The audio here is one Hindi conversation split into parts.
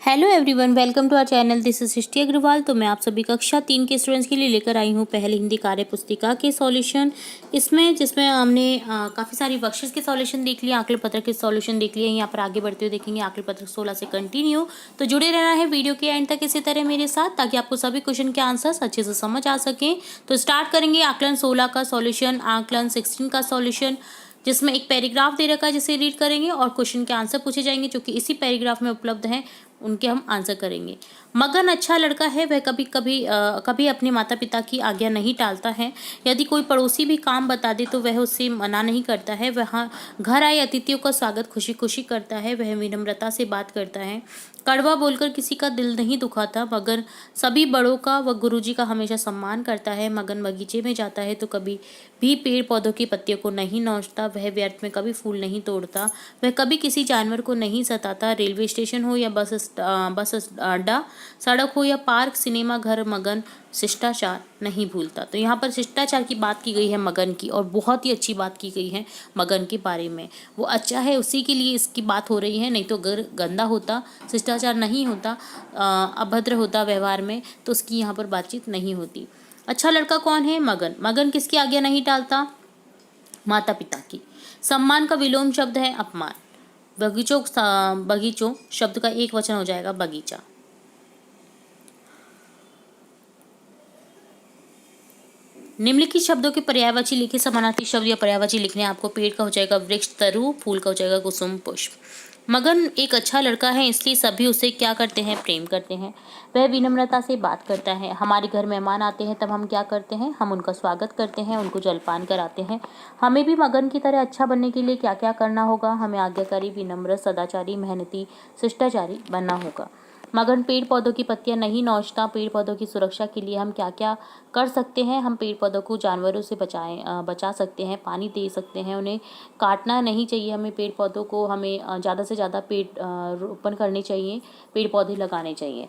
Hello everyone, welcome to our channel. This is Srishti Agarwal. तो मैं आप सभी कक्षा 3 के स्टूडेंट्स के लिए लेकर आई हूँ पहले हिंदी कार्य पुस्तिका के सॉल्यूशन। जिसमें हमने काफ़ी सारी बख्शिश के सॉल्यूशन देख लिया, आकलन पत्र के सॉल्यूशन देख लिए। यहाँ पर आगे बढ़ते हुए देखेंगे आकलन पत्र 16 से कंटिन्यू। तो जुड़े रहना है वीडियो के एंड तक इसी तरह मेरे साथ, ताकि आपको सभी क्वेश्चन के आंसर्स अच्छे से समझ आ सकें। तो स्टार्ट करेंगे आकलन 16 का सॉल्यूशन, आकलन 16 का सॉल्यूशन, जिसमें एक पैराग्राफ दे रखा है जिसे रीड करेंगे और क्वेश्चन के आंसर पूछे जाएंगे जो कि इसी पैराग्राफ में उपलब्ध हैं, उनके हम आंसर करेंगे। मगन अच्छा लड़का है, वह कभी अपने माता पिता की आज्ञा नहीं टालता है। यदि कोई पड़ोसी भी काम बता दे तो वह उससे मना नहीं करता है। वह घर आए अतिथियों का स्वागत खुशी खुशी करता है। वह विनम्रता से बात करता है, कड़वा बोलकर किसी का दिल नहीं दुखाता। मगन सभी बड़ों का व गुरुजी का हमेशा सम्मान करता है। मगन बगीचे में जाता है तो कभी भी पेड़ पौधों की पत्तियों को नहीं नोचता। वह व्यर्थ में कभी फूल नहीं तोड़ता। वह कभी किसी जानवर को नहीं सताता। रेलवे स्टेशन हो या बस अड्डा, सड़क हो या पार्क, सिनेमा घर, मगन शिष्टाचार नहीं भूलता। तो यहाँ पर शिष्टाचार की बात की गई है मगन की, और बहुत ही अच्छी बात की गई है मगन के बारे में। वो अच्छा है उसी के लिए इसकी बात हो रही है, नहीं तो अगर गंदा होता, शिष्टाचार नहीं होता, अभद्र होता व्यवहार में, तो उसकी यहाँ पर बातचीत नहीं होती। अच्छा लड़का कौन है? मगन। मगन किसकी आज्ञा नहीं टालता? माता पिता की। सम्मान का विलोम शब्द है अपमान। बगीचों शब्द का एक वचन हो जाएगा बगीचा। निम्नलिखित शब्दों के पर्यायवाची लिखे। समानार्थी शब्द या पर्यायवाची लिखने आपको। पेड़ का हो जाएगा वृक्ष, तरु। फूल का हो जाएगा कुसुम, पुष्प। मगन एक अच्छा लड़का है, इसलिए सभी उसे क्या करते हैं? प्रेम करते हैं। वह विनम्रता से बात करता है। हमारे घर मेहमान आते हैं तब हम क्या करते हैं? हम उनका स्वागत करते हैं, उनको जलपान कराते हैं। हमें भी मगन की तरह अच्छा बनने के लिए क्या क्या करना होगा? हमें आज्ञाकारी, विनम्र, सदाचारी, मेहनती, शिष्टाचारी बनना होगा। मगन पेड़ पौधों की पत्तियां नहीं नोचता। पेड़ पौधों की सुरक्षा के लिए हम क्या क्या कर सकते हैं? हम पेड़ पौधों को जानवरों से बचा सकते हैं, पानी दे सकते हैं, उन्हें काटना नहीं चाहिए। हमें पेड़ पौधों को ज़्यादा से ज़्यादा पेड़ रोपण करने चाहिए, पेड़ पौधे लगाने चाहिए।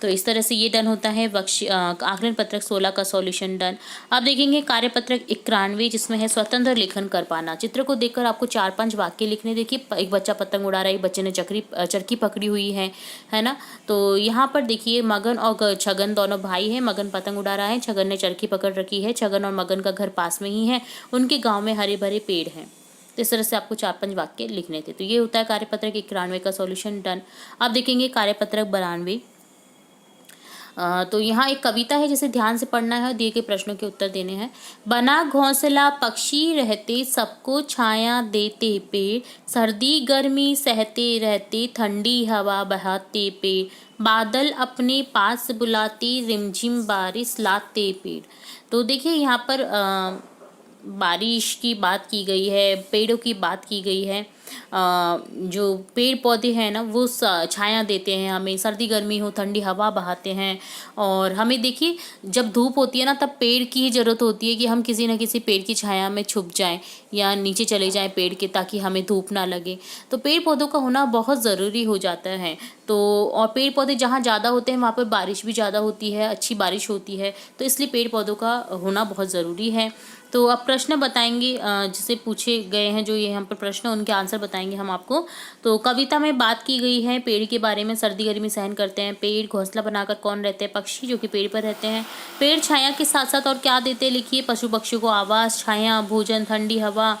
तो इस तरह से ये डन होता है आकलन पत्रक 16 का सॉल्यूशन डन। अब देखेंगे कार्यपत्रक 91, जिसमें है स्वतंत्र लेखन कर पाना। चित्र को देखकर आपको 4-5 वाक्य लिखने। देखिए, एक बच्चा पतंग उड़ा रहा है, एक बच्चे ने चरखी पकड़ी हुई है ना। तो यहाँ पर देखिए मगन और छगन दोनों भाई हैं। मगन पतंग उड़ा रहा है, छगन ने चरखी पकड़ रखी है। छगन और मगन का घर पास में ही है, उनके गाँव में हरे भरे पेड़ हैं। तो इस तरह से आपको 4-5 वाक्य लिखने थे। तो ये होता है कार्यपत्रक 91 का सॉल्यूशन डन। अब देखेंगे कार्यपत्रक 92। तो यहाँ एक कविता है जिसे ध्यान से पढ़ना है और दिए गए प्रश्नों के उत्तर देने हैं। बना घोंसला पक्षी रहते, सबको छाया देते पेड़, सर्दी गर्मी सहते रहते, ठंडी हवा बहाते पेड़, बादल अपने पास बुलाते, रिमझिम बारिश लाते पेड़। तो देखिए यहाँ पर बारिश की बात की गई है, पेड़ों की बात की गई है। जो पेड़ पौधे हैं ना, वो छाया देते हैं हमें, सर्दी गर्मी हो ठंडी हवा बहाते हैं। और हमें देखिए, जब धूप होती है ना, तब पेड़ की ही ज़रूरत होती है कि हम किसी न किसी पेड़ की छाया में छुप जाएं या नीचे चले जाएं पेड़ के, ताकि हमें धूप ना लगे। तो पेड़ पौधों का होना बहुत ज़रूरी हो जाता है। तो और पेड़ पौधे जहाँ ज़्यादा होते हैं वहाँ पर बारिश भी ज़्यादा होती है, अच्छी बारिश होती है। तो इसलिए पेड़ पौधों का होना बहुत ज़रूरी है। तो अब प्रश्न बताएंगे जिसे पूछे गए हैं, जो ये यहाँ पर प्रश्न, उनके आंसर बताएंगे हम आपको। तो कविता में बात की गई है पेड़ के बारे में। सर्दी गर्मी सहन करते हैं पेड़। घोंसला बनाकर कौन रहते हैं? पक्षी, जो कि पेड़ पर रहते हैं। पेड़ छाया के साथ साथ और क्या देते हैं? लिखिए, पशु पक्षियों को आवास, छाया, भोजन, ठंडी हवा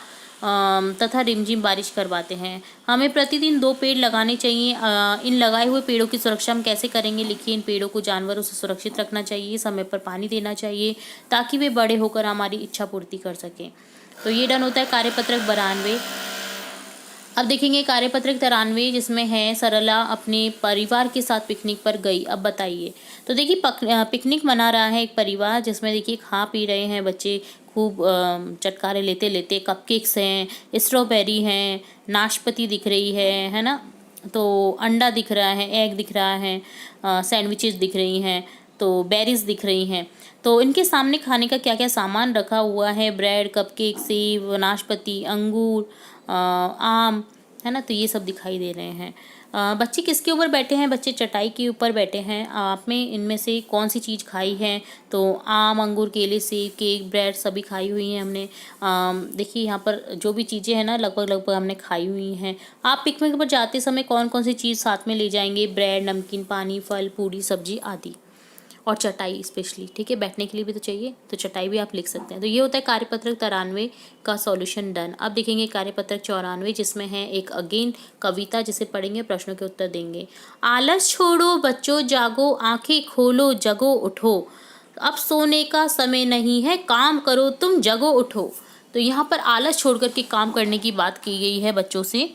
तथा रिमझिम बारिश करवाते हैं। हमें प्रतिदिन 2 पेड़ लगाने चाहिए। इन लगाए हुए पेड़ों की सुरक्षा हम कैसे करेंगे? लिखिए, इन पेड़ों को जानवरों से सुरक्षित रखना चाहिए, समय पर पानी देना चाहिए, ताकि वे बड़े होकर हमारी इच्छा पूर्ति कर सकें। तो ये डन होता है कार्यपत्रक 92। अब देखेंगे कार्यपत्रक 93, जिसमें है सरला अपने परिवार के साथ पिकनिक पर गई। अब बताइए। तो देखिए, पिकनिक मना रहा है एक परिवार, जिसमें देखिए खा पी रहे हैं बच्चे खूब, चटकारे लेते लेते। कपकेक्स हैं, स्ट्रॉबेरी हैं, नाशपाती दिख रही है ना। तो अंडा दिख रहा है, एग दिख रहा है, सैंडविचेस दिख रही हैं, तो बेरीज दिख रही हैं। तो इनके सामने खाने का क्या क्या सामान रखा हुआ है? ब्रेड, कपकेक, सेब, नाशपाती, अंगूर, आम, है ना। तो ये सब दिखाई दे रहे हैं। बच्चे किसके ऊपर बैठे हैं? बच्चे चटाई के ऊपर बैठे हैं। आपने इनमें से कौन सी चीज़ खाई है? तो आम, अंगूर, केले, सेब, केक, ब्रेड सभी खाई हुई हैं हमने। देखिए यहाँ पर जो भी चीज़ें हैं ना लगभग लगभग हमने खाई हुई हैं। आप पिकनिक पर जाते समय कौन कौन सी चीज़ साथ में ले जाएंगे? ब्रेड, नमकीन, पानी, फल, पूरी, सब्जी आदि, और चटाई स्पेशली, ठीक है, बैठने के लिए भी तो चाहिए, तो चटाई भी आप लिख सकते हैं। तो ये होता है कार्यपत्रक 93 का सॉल्यूशन डन। अब देखेंगे कार्यपत्रक 94 जिसमें है एक अगेन कविता जिसे पढ़ेंगे, प्रश्नों के उत्तर देंगे। आलस छोड़ो बच्चों जागो, आंखें खोलो जगो उठो, अब सोने का समय नहीं है, काम करो तुम जगो उठो। तो यहाँ पर आलस छोड़ कर के काम करने की बात की गई है बच्चों से।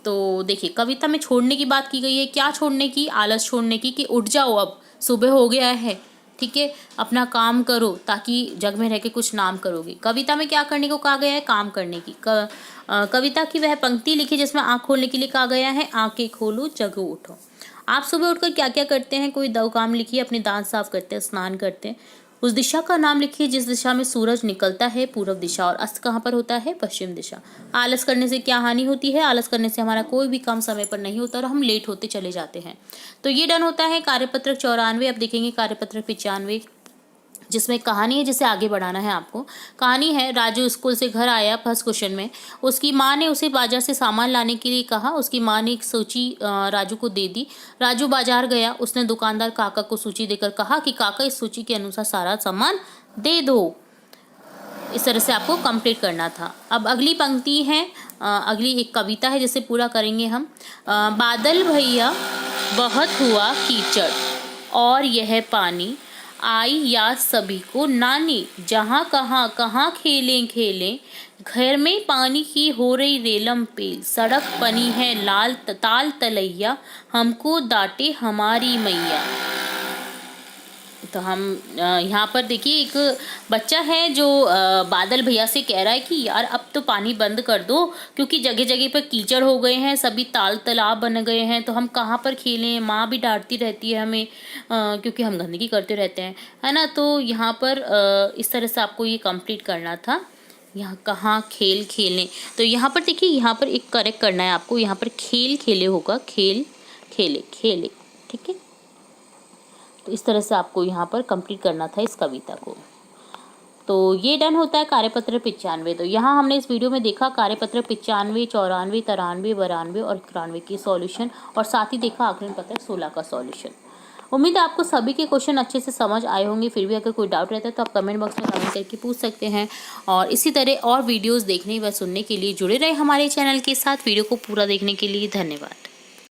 तो देखिए कविता में छोड़ने की बात की गई है। क्या छोड़ने की? आलस छोड़ने की, कि उठ जाओ अब सुबह हो गया है, ठीक है, अपना काम करो ताकि जग में रह के कुछ नाम करोगे। कविता में क्या करने को कहा गया है? काम करने की। कविता की वह पंक्ति लिखी जिसमें आँख खोलने के लिए कहा गया है, आंखें खोलो जगो उठो। आप सुबह उठकर क्या क्या करते हैं? कोई दो काम लिखिए, अपने दांत साफ करते हैं, स्नान करते हैं। उस दिशा का नाम लिखिए जिस दिशा में सूरज निकलता है, पूर्व दिशा, और अस्त कहाँ पर होता है? पश्चिम दिशा। आलस करने से क्या हानि होती है? आलस करने से हमारा कोई भी काम समय पर नहीं होता और हम लेट होते चले जाते हैं। तो ये डन होता है कार्यपत्रक 94। अब देखेंगे कार्यपत्रक 95 जिसमें कहानी है, जिसे आगे बढ़ाना है आपको। कहानी है, राजू स्कूल से घर आया, फर्स्ट क्वेश्चन में उसकी माँ ने उसे बाजार से सामान लाने के लिए कहा। उसकी माँ ने एक सूची राजू को दे दी। राजू बाजार गया, उसने दुकानदार काका को सूची देकर कहा कि काका इस सूची के अनुसार सारा सामान दे दो। इस तरह से आपको कंप्लीट करना था। अब अगली पंक्ति है, अगली एक कविता है जिसे पूरा करेंगे हम। बादल भैया बहुत हुआ कीचड़ और यह पानी, आई याद सभी को नानी, जहाँ कहाँ कहाँ खेलें खेलें, घर में पानी की हो रही रेलम पेल, सड़क बनी है लाल ताल तलैया, हमको डांटे हमारी मैया। तो हम यहाँ पर देखिए एक बच्चा है जो बादल भैया से कह रहा है कि यार अब तो पानी बंद कर दो, क्योंकि जगह जगह पर कीचड़ हो गए हैं, सभी ताल तालाब बन गए हैं, तो हम कहाँ पर खेलें। माँ भी डांटती रहती है हमें क्योंकि हम गंदगी करते रहते हैं, है ना। तो यहाँ पर इस तरह से आपको ये कंप्लीट करना था। यहाँ कहाँ खेल खेलें, तो यहाँ पर देखिए यहाँ पर एक करेक्ट करना है आपको। यहाँ पर खेल खेले होगा, खेल खेले खेले, ठीक है। तो इस तरह से आपको यहाँ पर कंप्लीट करना था इस कविता को। तो ये डन होता है कार्यपत्र 95। तो यहाँ हमने इस वीडियो में देखा कार्यपत्र 95, 94, 93, 92 और 91 की सॉल्यूशन, और साथ ही देखा आकलन पत्र 16 का सॉल्यूशन। उम्मीद है आपको सभी के क्वेश्चन अच्छे से समझ आए होंगे। फिर भी अगर कोई डाउट रहता है तो आप कमेंट बॉक्स में कमेंट करके पूछ सकते हैं। और इसी तरह और वीडियोज़ देखने व सुनने के लिए जुड़े रहे हमारे चैनल के साथ। वीडियो को पूरा देखने के लिए धन्यवाद।